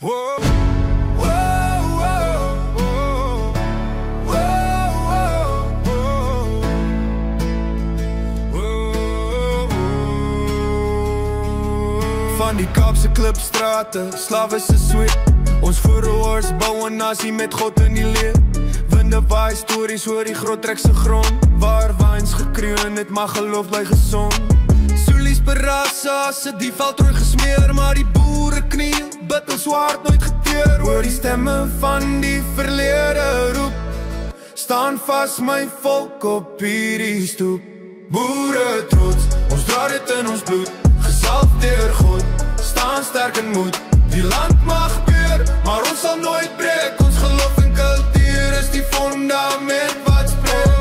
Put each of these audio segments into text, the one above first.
Whoa, whoa, whoa, whoa, whoa, whoa. Van die Kaapse klipstrate, slawe se sweet. Ons voorouders bou 'n nasie met God in die leer. Winde waai stories oor die groot trek se grond, waar wines gekreun het, maar geloof bly gesond. Soelies berase as die veldrooi gesmeer, maar die boere kniel, bid ons hart nooit geteer. Hoor die stemme van die verlede roep, staan vas my volk op hierdie stoep. Boere trots, ons dra dit in ons bloed, gesalf deur God, staan sterk in moed. Die land mag beur, maar ons sal nooit breek. Ons geloof en kultuur is die fundament wat spreek.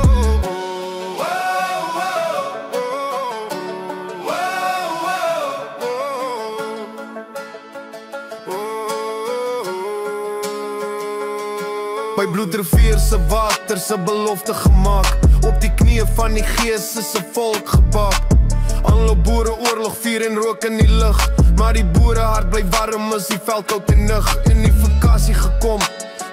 By Bloedrivier se water se belofte gemaak, op die knieë van die Gees is 'n volk gepak. Aanloop boere oorlog, vuur en rook in die lug, maar die boere hart bly warm as die veld koud en nug. In die vakasie gekom,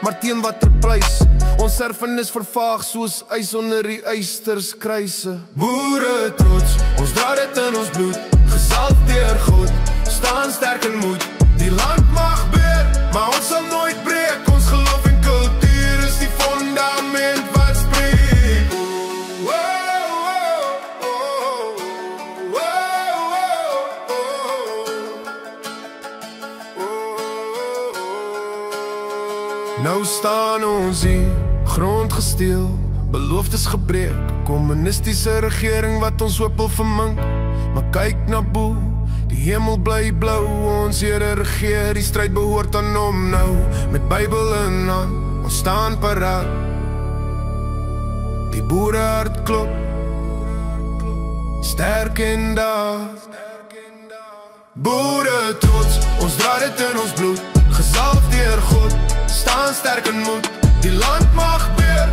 maar teen watter prys? Ons erfenis vervaag soos ys onder die eisters kruise. Boere trots, ons dra dit in ons bloed, gesalf deur God, staan sterk in moed. Die land mag beur, maar ons sal nooit breek. Ons geloof en kultuur is die fundament wat spreek. Nou staan ons hier, grond gesteel, beloftes gebreek, kommunistiese regering wat ons hoop wil vermink. Maar kyk na bo, die hemel bly blou, ons Here regeer, die stryd behoort aan hom nou. Met Bybel in hand, ons staan paraat, die boere hart klop, sterk en daad. Boere trots, ons dra dit in ons bloed, gesalf deur God, staan sterk in moed. Die land mag beur,